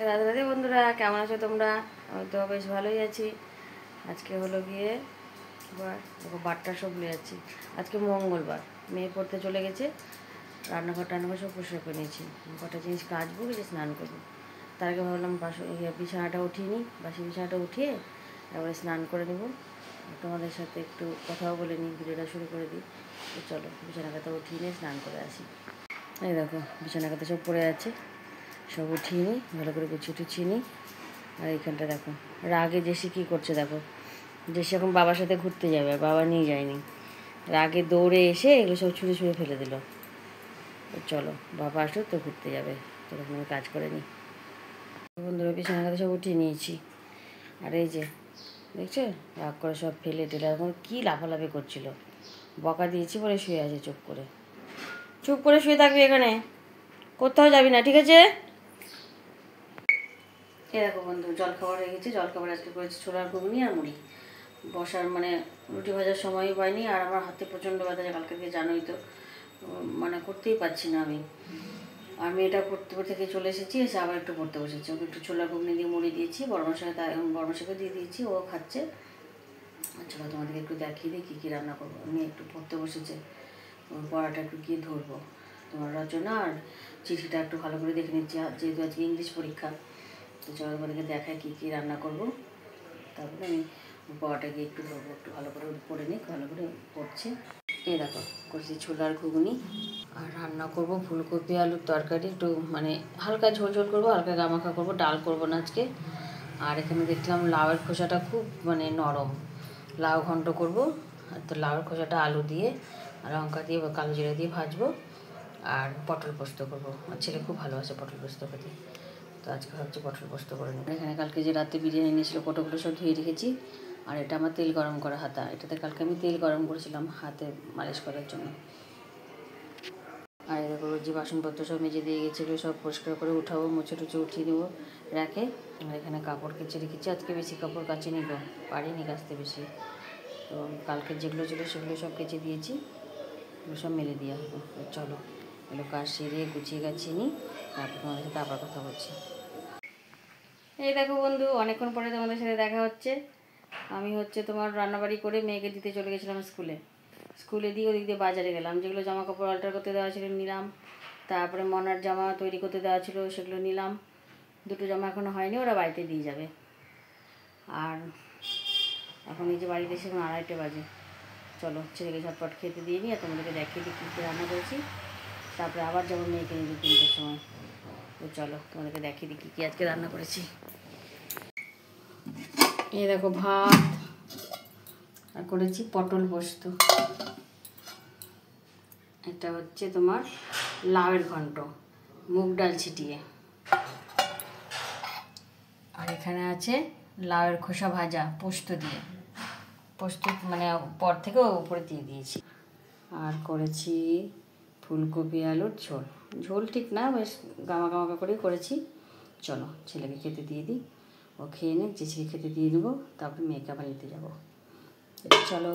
রাধে রাধে বন্ধুরা, কেমন আছো তোমরা? আমি তো বেশ ভালোই আছি। আজকে হলো গিয়ে দেখো বারটা সব নিয়ে যাচ্ছি। আজকে মঙ্গলবার, মেয়ে পড়তে চলে গেছে। রান্নাঘর টান্নাঘর সব পরিষ্কার করে নিয়েছি। কটা জিনিস কাচবো, কিছু স্নান করবো। তার আগে ভাবলাম বিছানাটা উঠিয়ে নিই, বাসি বিছানাটা উঠিয়ে তারপরে স্নান করে নেব। তোমাদের সাথে একটু কথাও বলে নিই, ভিডিওটা শুরু করে দিই। তো চলো বিছানা কাতা উঠিয়ে নিয়ে স্নান করে আসি। এই দেখো বিছানা কাতা সব পড়ে আছে, সব উঠিয়ে নিই, ভালো করে গুছিয়ে নিই। আর এইখানটা দেখো রাগে জেসি কী করছে দেখো। জেসি এখন বাবার সাথে ঘুরতে যাবে, আর বাবা নিয়ে যায়নি। রাগে দৌড়ে এসে এগুলো সব ছুঁড়ে ফেলে দিল। চলো বাবা আসুক তো ঘুরতে যাবে, তখন আমি কাজ করে নিই। বন্ধুরা বিছানা কথা সব উঠিয়ে নিয়েছি। আর এই যে দেখছো, রাগ করে সব ফেলে টেলে এখন কী লাফালাফি করছিল। বকা দিয়েছি বলে শুয়ে আছে চুপ করে। চুপ করে শুয়ে থাকবি এখানে, কোথাও যাবি না, ঠিক আছে? এ দেখো বন্ধু, জলখাবার হয়ে গেছে। জলখাবার আজকে করেছি ছোলার ঘুগনি আর মুড়ি। বসার মানে রুটি ভাজার সময়ই পাইনি। আর আমার হাতে প্রচণ্ড ব্যথা, কালকে দিয়ে জানোই তো, মানে করতেই পারছি না আমি। আর মেয়েটা পড়তে থেকে চলে এসেছি, এসে আবার একটু পড়তে বসেছি। ওকে একটু ছোলার ঘুগনি দিয়ে মুড়ি দিয়েছি, বড়মশাইকে দিয়ে দিয়েছি, ও খাচ্ছে। আচ্ছা তোমাদেরকে একটু দেখিয়ে দিই কী কী রান্না করবো। আমি একটু পড়তে বসেছে, পড়াটা একটু গিয়ে ধরবো। তোমার রচনা আর চিঠিটা একটু ভালো করে দেখে নিচ্ছি, যেহেতু আজকে ইংলিশ পরীক্ষা। তো চলো তোমাদেরকে দেখায় কী কী রান্না করবো। তারপরে আমি পরোটা গিয়ে একটু ধরবো, একটু ভালো করে পড়ে নিই, ভালো করে পড়ছে। এই দেখো করছি ছোলার ঘুগনি, আর রান্না করব ফুলকপি আলুর তরকারি, একটু মানে হালকা ঝোল ঝোল করবো, হালকা গামাখা করবো, ডাল করবো না আজকে। আর এখানে দেখলাম লাউয়ের খোসাটা খুব মানে নরম, লাউ ঘন্ট করবো। আর তো লাউয়ের খোসাটা আলু দিয়ে আর লঙ্কা দিয়ে কালো জিরা দিয়ে ভাজবো। আর পটল পোস্ত করবো, আমার ছেলে খুব ভালোবাসে পটল পোস্ত খেতে। তো আজকে ভাবছি পটল পোস্ত করে নেব। এখানে কালকে যে রাতে বিরিয়ানি নিয়েছিল পটলগুলো সব ধুয়ে রেখেছি। আর এটা আমার তেল গরম করা হাতা, এটাতে কালকে আমি তেল গরম করেছিলাম হাতে মালিশ করার জন্য। আর দেখো যে বাসনপত্র সব মেজে দিয়ে গেছে, এগুলো সব পরিষ্কার করে উঠাবো, মুছে টুছে উঠিয়ে দেবো রেখে। আর এখানে কাপড় কেচে রেখেছি। আজকে বেশি কাপড় কাচে নিব, পারিনি কাচতে বেশি। তো কালকে যেগুলো ছিল সেগুলো সব কেচে দিয়েছি, এগুলো সব মেলে দিয়ে আসবো। চলো এগুলো কাজ সেরে গুছিয়ে গাছিয়ে নিই, তারপর তোমাদের সাথে আবার কথা বলছি। এই দেখো বন্ধু, অনেকক্ষণ পরে তোমাদের সাথে দেখা হচ্ছে। আমি তোমার রান্নাবাড়ি করে মেয়েকে দিতে চলে গেছিলাম স্কুলে দিয়ে ওদিক দিয়ে বাজারে গেলাম। যেগুলো জামা কাপড় অল্টার করতে দেওয়া ছিল নিলাম, তারপরে মনার জামা তৈরি করতে দেওয়া ছিল সেগুলো নিলাম। দুটো জামা এখনও হয়নি, ওরা বাড়িতে দিয়ে যাবে। আর এখন এই যে বাড়িতে এসে এখন 2:30 বাজে। চলো ছেলেকে ঝটপট খেতে দিয়ে নিই, আর তোমাদেরকে দেখিয়ে দিই কী কী রান্না করেছি। তারপরে আবার যাবো মেয়েকে নিয়ে 3টের সময়। তো চলো তোমাদেরকে দেখিয়ে দিই কী কী আজকে রান্না করেছি। এই দেখো ভাত, আর করেছি পটল পোস্ত। এটা তোমার লাউয়ের ঘন্ট, মুগ ডাল ছিটিয়ে। আর এখানে আছে লাউয়ের খোসা ভাজা পোস্ত দিয়ে, পোস্ত মানে পর থেকে উপরে দিয়ে দিয়েছি। আর করেছি ফুলকপি আলুর ঝোল, ঝোল ঠিক না, বেশ গামাকা করেই করেছি। চলো ছেলেকে খেতে দিয়ে দিই, ও খেয়ে নিক, জেসিকে খেতে দিয়ে দেবো, তারপরে মেয়েকে আবার নিতে যাবো। চলো।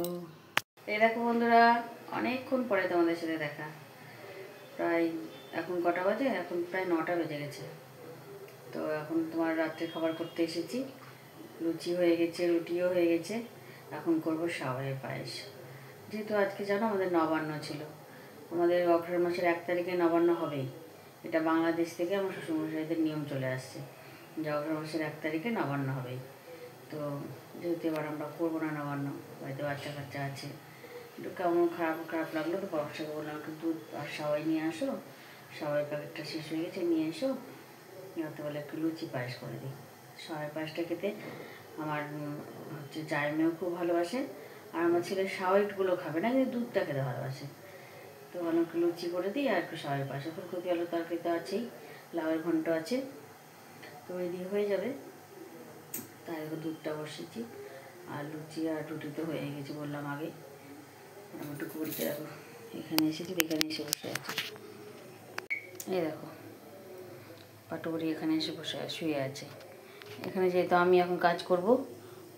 এই দেখো বন্ধুরা, অনেকক্ষণ পরে তোমাদের সাথে দেখা। প্রায় এখন কটা বাজে, এখন প্রায় 9টা বেজে গেছে। তো এখন তোমার রাত্রে খাবার করতে এসেছি। লুচি হয়ে গেছে, রুটিও হয়ে গেছে। এখন করবো সাওয়ারের পায়েস। যেহেতু আজকে জানো আমাদের নবান্ন ছিল, আমাদের অগ্রহায়ণ মাসের 1 তারিখে নবান্ন হবেই। এটা বাংলাদেশ থেকে আমার শ্বশুরমশাইদের নিয়ম চলে আসছে যে অগ্রহায়ণ মাসের 1 তারিখে নবান্ন হবেই। তো যেহেতু এবার আমরা করবো না নবান্ন, বাড়িতে বাচ্চা কাচ্চা আছে, একটু কেমন খারাপ লাগলো। তো বাচ্চাকে বললাম একটু দুধ আর সাওয়াই নিয়ে আসো, সাওয়াই প্যাকেটটা শেষ হয়ে গেছে, নিয়ে এসো। রাতে বলে একটু লুচি পায়েস করে দিই। সাওয়াই পায়েসটা খেতে আমার জায়ের মেয়েও খুব ভালোবাসে, আর আমার ছেলে সাওয়াইগুলো খাবে না, কিন্তু দুধটা খেতে ভালোবাসে। তো ভালো একটু লুচি করে দিই আর একটু সাওয়াই পায়েস। ফুলকপি আলু তরকারি তো আছেই, লাউয়ের ঘন্ট আছে, তো ওই দিয়ে হয়ে যাবে। তাই দুধটা বসেছি, আর লুচি আর রুটি তো হয়ে গেছে বললাম আগে। আমি একটু করিতে রাখো, এখানে এসেছি, এখানে এসে বসে আছি। এই দেখো পাটুবুড়ি এখানে এসে বসে শুয়ে আছে। এখানে যেহেতু আমি এখন কাজ করব,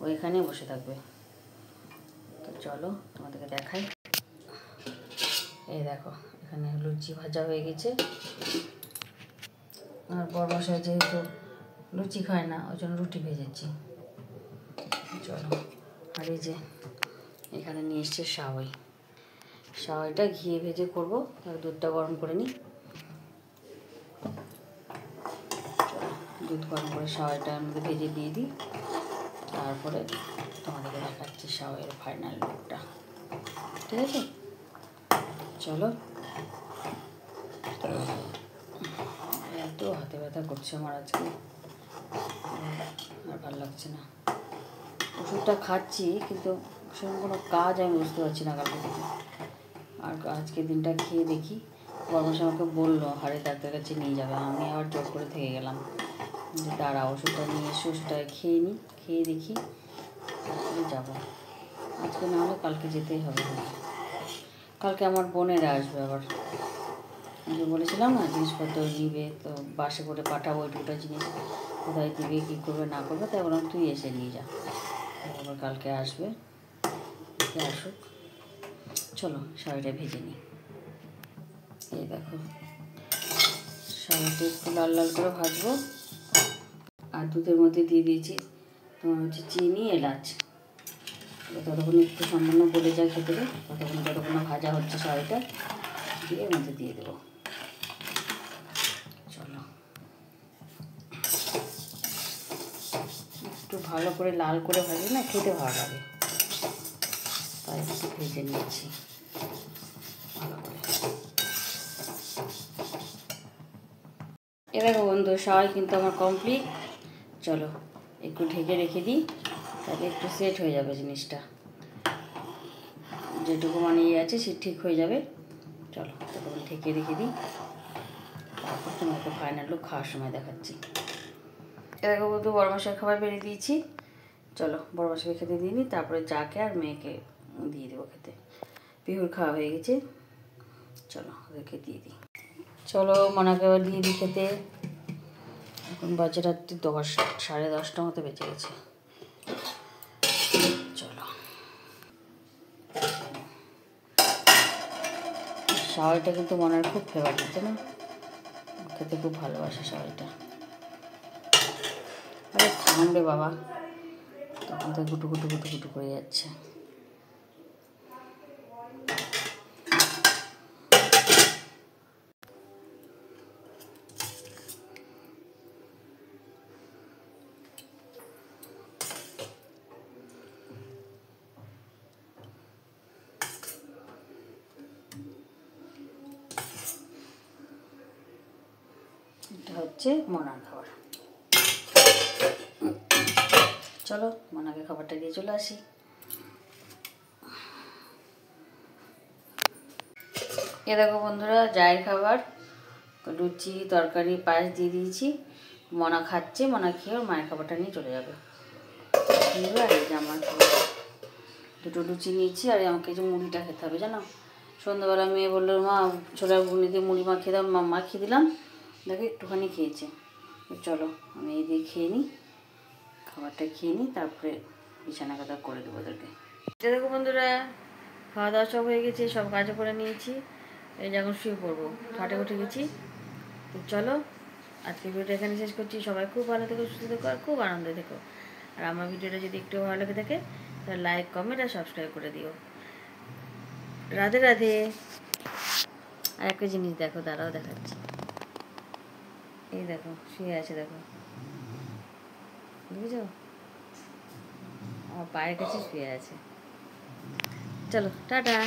ও এখানেই বসে থাকবে। তো চলো তোমাদেরকে দেখাই। এই দেখো এখানে লুচি ভাজা হয়ে গেছে। আর বড়মশাই যেহেতু লুচি খায় না, ওই জন্য রুটি ভেজেছি। চলো, আর এই যে এখানে নিয়ে এসছে সাওয়াই। সাওয়াইটা ঘিয়ে ভেজে করবো, তার দুধটা গরম করে নিই। দুধ গরম করে সাওয়াইটার মধ্যে ভেজে দিয়ে দিই, তারপরে তোমাদেরকে দেখাচ্ছি সাওয়াইয়ের ফাইনাল লুকটা। ঠিক আছে, চলো। এত হাতে ব্যথা করছে আমার আজকে, আর ভালো লাগছে না। ওষুধটা খাচ্ছি কিন্তু সেরকম কোনো কাজ আমি বুঝতে পারছি না কালকে থেকে। আর আজকে দিনটা খেয়ে দেখি। বর্মশ আমাকে বললো হাড়ে ডাক্তারের কাছে নিয়ে যাবে, আমি আবার জোর করে থেকে গেলাম যে দাঁড়া ওষুধটা নিয়ে এসে ওষুধটা খেয়ে নিই, খেয়ে দেখি তারপরে যাবো। আজকে না হলে কালকে যেতেই হবে। কালকে আমার বোনেরা আসবে আবার, যে বলেছিলাম না জিনিসপত্র নিবে, তো বাসে করে পাঠাবো ওইটুকুটা জিনিস, কোথায় দিবে কী করবে না করবে, তাই বললাম তুই এসে নিয়ে যা। আবার কালকে আসবে, আসুক। চলো শাড়িটা ভেজে নিই। এই দেখো শাড়িটা একটু লাল লাল করে ভাজবো। আর দুধের মধ্যে দিয়ে দিয়েছি তোমার হচ্ছে চিনি, এলাচ। ততক্ষণ একটু সামান্য বলে যা খেতে দেবে, যতক্ষণ ভাজা হচ্ছে শাড়িটা দিয়ে এর মধ্যে দিয়ে দেবো। চলো একটু ভালো করে লাল করে ভাজি না, খেতে ভালো লাগে, তাই একটু ভেজে নিচ্ছি ভালো করে। দেখো বন্ধু, সবাই কিন্তু আমার কমপ্লিট। চলো একটু ঢেকে রেখে দিই, তাহলে একটু সেট হয়ে যাবে জিনিসটা, যেটুকু মানে ইয়ে আছে সে ঠিক হয়ে যাবে। চলো তখন ঢেকে রেখে দিই, তারপর তোমাকে ফাইনাল লুক খাওয়ার সময় দেখাচ্ছি। দেখো বন্ধু, বড় মশাই খাবার বেরিয়ে দিয়েছি। চলো বড় মশাইকে খেতে দিয়ে নিই, তারপরে যাকে আর মেয়েকে দিয়ে দেবো খেতে। পিহুর খাওয়া হয়ে গেছে, চলো ওদেরকে দিয়ে দিই। চলো মনাকে আবার দিয়ে দিই খেতে। এখন বাজে রাত্রি 10, 10:30 মতো বেঁচে গেছে। চলো শাওয়াইটা কিন্তু মনের খুব ফেভারিট, তাই না? খেতে খুব ভালোবাসে শাওয়াইটা। আরে থাম রে বাবা, তখন তো গুটু গুটু গুটু গুটু করে যাচ্ছে। এটা হচ্ছে মনার খাবার। চলো মনাকে খাবারটা দিয়ে চলে আসি। এ দেখো বন্ধুরা, জায়ের খাবার, লুচি তরকারি পায়েস দিয়ে দিয়েছি। মনা খাচ্ছে, মনা খেয়ে ওর মায়ের খাবারটা নিয়ে চলে যাবে। আর এই যে আমার দুটো লুচি নিয়েছি, আর আমাকে যে মুড়িটা খেতে হবে জানো। সন্ধ্যাবেলা মেয়ে বললো মা ছোলার গুঁড়িতে মুড়ি মাখিয়ে দাও, মাখিয়ে দিলাম, দেখো একটুখানি খেয়েছে। চলো আমি এই দিয়ে খেয়ে নিই, খাবারটা খেয়ে নিই, তারপরে বিছানা কাটা করে দেবো ওদেরকে। দেখো বন্ধুরা, খাওয়া দাওয়া সব হয়ে গেছে, সব কাজও করে নিয়েছি। এই যে এখন শুয়ে পড়বো, খাটে উঠে গেছি। তো চলো আজকে ভিডিওটা এখানে শেষ করছি। সবাই খুব ভালো থেকো, সুস্থ থেকো, আর খুব আনন্দে থেকো। আর আমার ভিডিওটা যদি একটু ভালো লেগে থাকে তাহলে লাইক, কমেন্ট আর সাবস্ক্রাইব করে দিও। রাধে রাধে। আর একটা জিনিস দেখো, দাঁড়াও দেখাচ্ছি। এই দেখো শুয়ে আছে, দেখো বুঝেছো, আমার পায়ের কাছে শুয়ে আছে। চলো টাটা।